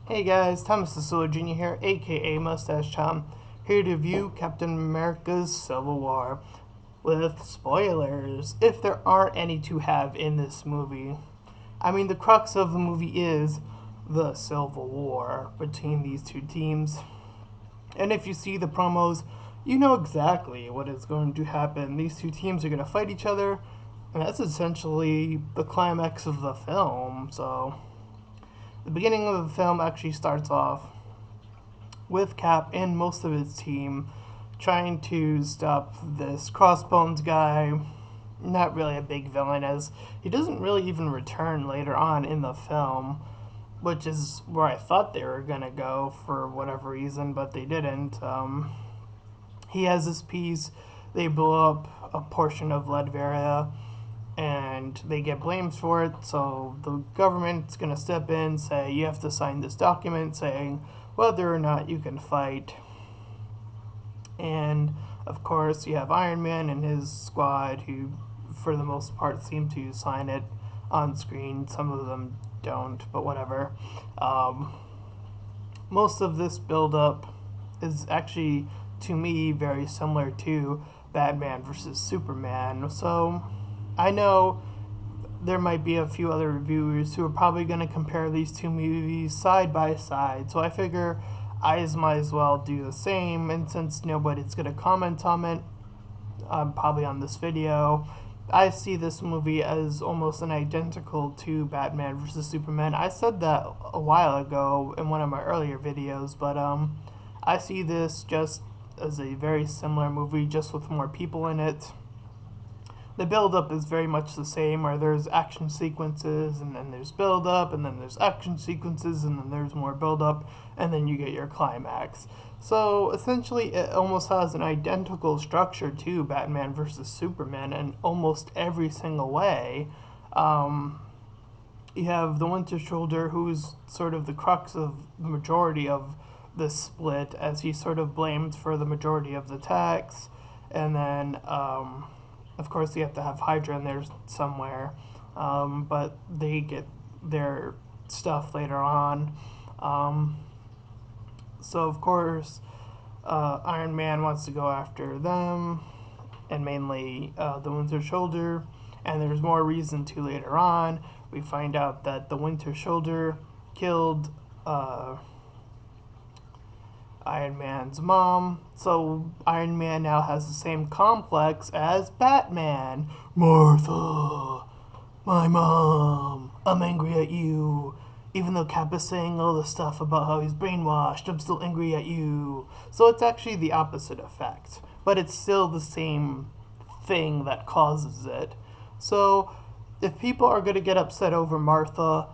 Hey guys, Thomas the Solar Jr. here, aka Mustached Tom, here to review Captain America's Civil War with spoilers, if there are any to have in this movie. I mean, the crux of the movie is the Civil War between these two teams, and if you see the promos, you know exactly what is going to happen. These two teams are going to fight each other, and that's essentially the climax of the film, so the beginning of the film actually starts off with Cap and most of his team trying to stop this Crossbones guy. Not really a big villain, as he doesn't really even return later on in the film, which is where I thought they were gonna go for whatever reason, but they didn't. He has this piece. They blow up a portion of Ledveria, and they get blamed for it. So the government's gonna step in, say you have to sign this document saying whether or not you can fight. And of course, you have Iron Man and his squad who, for the most part, seem to sign it on screen. Some of them don't, but whatever. Um, Most of this build up is actually, to me, very similar to Batman versus Superman. So I know there might be a few other reviewers who are probably going to compare these two movies side by side. So I figure I might as well do the same. And since nobody's going to comment on it, probably on this video, I see this movie as almost an identical to Batman vs Superman. I said that a while ago in one of my earlier videos, but I see this just as a very similar movie, just with more people in it. The build-up is very much the same, where there's action sequences, and then there's build-up, and then there's action sequences, and then there's more build-up, and then you get your climax. So essentially, it almost has an identical structure to Batman vs Superman in almost every single way. Um, you have the Winter Soldier, who's sort of the crux of the majority of the split, as he's sort of blamed for the majority of the attacks, and then of course you have to have Hydra in there somewhere, but they get their stuff later on. Um, so of course Iron Man wants to go after them, and mainly the Winter Soldier, and there's more reason to later on. We find out that the Winter Soldier killed Iron Man's mom, so Iron Man now has the same complex as Batman. Martha, my mom, I'm angry at you. Even though Cap is saying all the stuff about how he's brainwashed, I'm still angry at you. So it's actually the opposite effect, but it's still the same thing that causes it. So if people are going to get upset over Martha,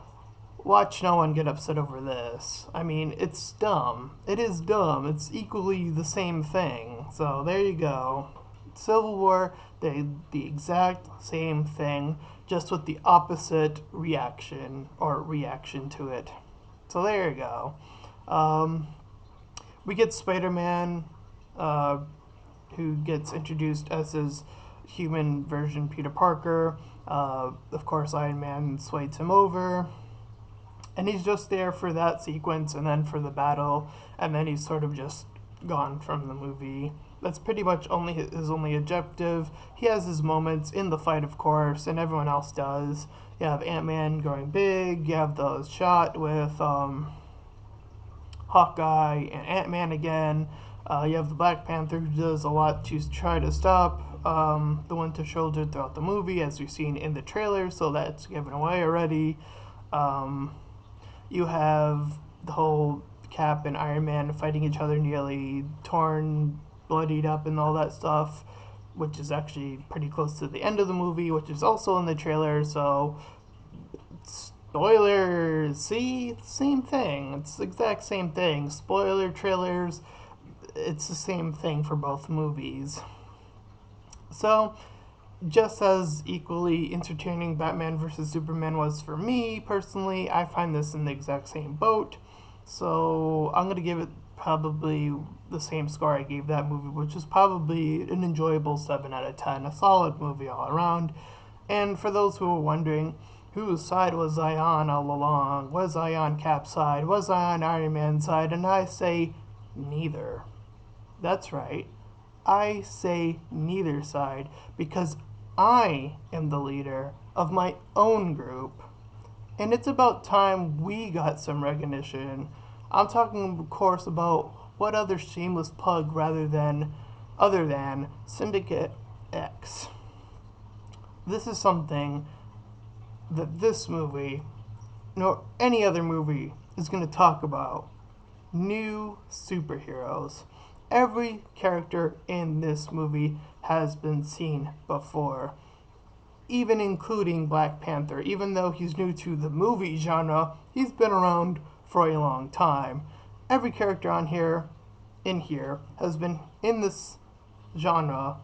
watch no one get upset over this. I mean, it's dumb. It is dumb. It's equally the same thing. So there you go. Civil War, the exact same thing, just with the opposite reaction to it. So there you go. We get Spider-Man, uh, who gets introduced as his human version, Peter Parker. Of course, Iron Man sways him over, and he's just there for that sequence and then for the battle, and then he's sort of just gone from the movie. That's pretty much only his only objective. He has his moments in the fight, of course, and everyone else does. You have Ant-Man going big, you have the shot with Hawkeye and Ant-Man again. You have the Black Panther, who does a lot to try to stop the Winter Soldier throughout the movie, as we've seen in the trailer, so that's given away already. You have the whole Cap and Iron Man fighting each other, nearly torn, bloodied up, and all that stuff, which is actually pretty close to the end of the movie, which is also in the trailer. So spoilers. See, same thing. It's the exact same thing. Spoiler trailers. It's the same thing for both movies. So just as equally entertaining Batman vs Superman was for me personally, I find this in the exact same boat. So I'm gonna give it probably the same score I gave that movie, which is probably an enjoyable 7 out of 10, a solid movie all around. And for those who are wondering, Whose side was I on all along? Was I on Cap's side? Was I on Iron Man's side? And I say, neither. That's right. I say neither side because I am the leader of my own group. And it's about time we got some recognition. I'm talking, of course, about what other shameless plug other than Syndicate X. This is something that this movie, nor any other movie, is going to talk about. New superheroes. Every character in this movie has been seen before, even including Black Panther. Even though he's new to the movie genre, he's been around for a long time. Every character in here, has been in this genre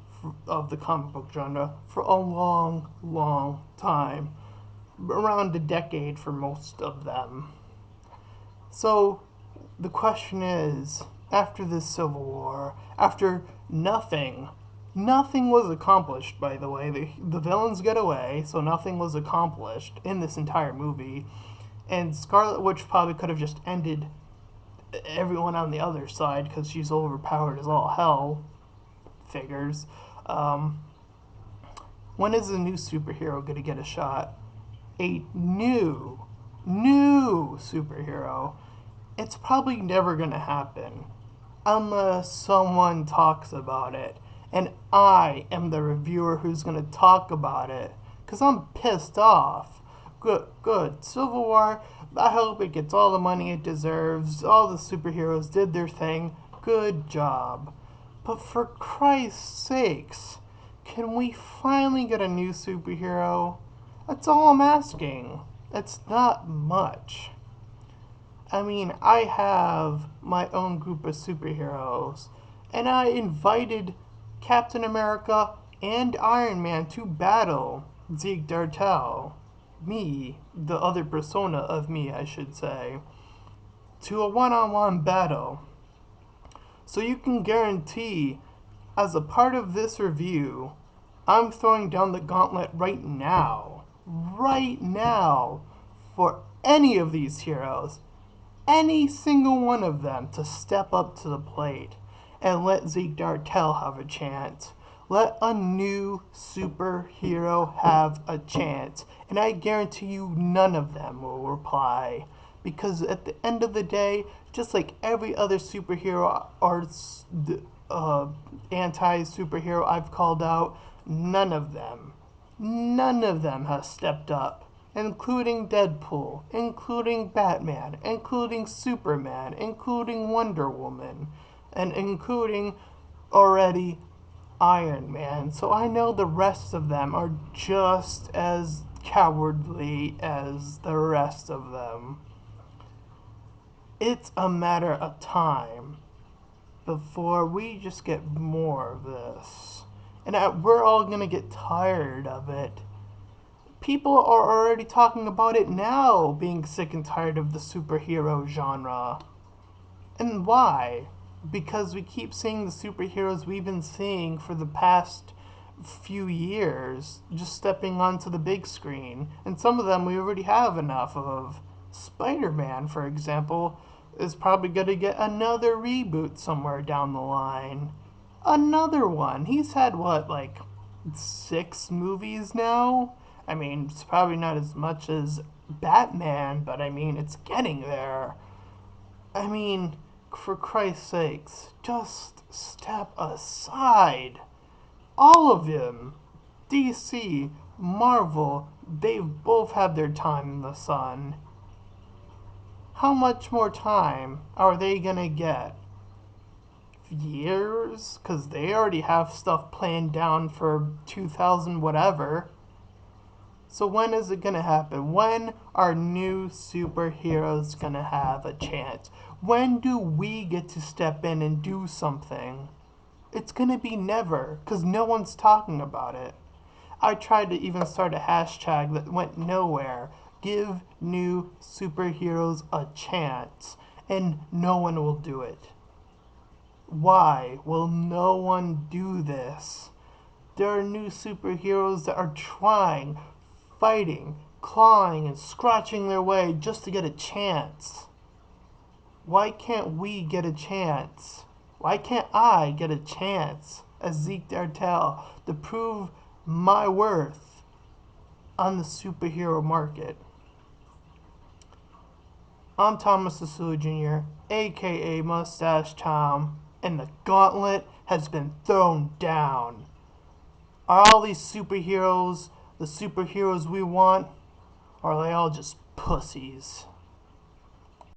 of the comic book genre for a long, long time. Around a decade for most of them. So the question is, after this Civil War, after nothing was accomplished, by the way. The villains get away, so nothing was accomplished in this entire movie. And Scarlet Witch probably could have just ended everyone on the other side because she's overpowered as all hell. Figures. When is a new superhero going to get a shot? A new superhero. It's probably never going to happen unless someone talks about it. And I am the reviewer who's going to talk about it because I'm pissed off. Good. Civil War, I hope it gets all the money it deserves. All the superheroes did their thing. Good job. But for Christ's sakes, can we finally get a new superhero? That's all I'm asking. It's not much. I mean, I have my own group of superheroes, and I invited Captain America and Iron Man to battle Zeak Dartail, me, the other persona of me, I should say, to a one-on-one battle. So you can guarantee, as a part of this review, I'm throwing down the gauntlet right now, for any of these heroes, any single one of them to step up to the plate and let Zeak Dartail have a chance. Let a new superhero have a chance. And I guarantee you none of them will reply. Because at the end of the day, just like every other superhero or anti-superhero I've called out, none of them has stepped up. Including Deadpool, including Batman, including Superman, including Wonder Woman, and including already Iron Man. So I know the rest of them are just as cowardly as the rest of them. It's a matter of time before we just get more of this. And we're all gonna get tired of it. People are already talking about it now, being sick and tired of the superhero genre. And why? Because we keep seeing the superheroes we've been seeing for the past few years just stepping onto the big screen. And some of them we already have enough of. Spider-Man, for example, is probably going to get another reboot somewhere down the line. Another one. He's had, what, like 6 movies now? I mean, it's probably not as much as Batman, but I mean, it's getting there. I mean, for Christ's sakes, just step aside. All of them. DC, Marvel, they've both had their time in the sun. How much more time are they gonna get? Years? Because they already have stuff planned down for 2000 whatever. So when is it gonna happen? When are new superheroes gonna have a chance? When do we get to step in and do something? It's gonna be never, because no one's talking about it. I tried to even start a hashtag that went nowhere. Give new superheroes a chance, and no one will do it. Why will no one do this? There are new superheroes that are trying, fighting, clawing and scratching their way just to get a chance. Why can't we get a chance? Why can't I get a chance as Zeak Dartail to prove my worth on the superhero market? I'm Thomas the Jr., aka Mustache Tom, and the gauntlet has been thrown down. Are all these superheroes the superheroes we want, or are they all just pussies?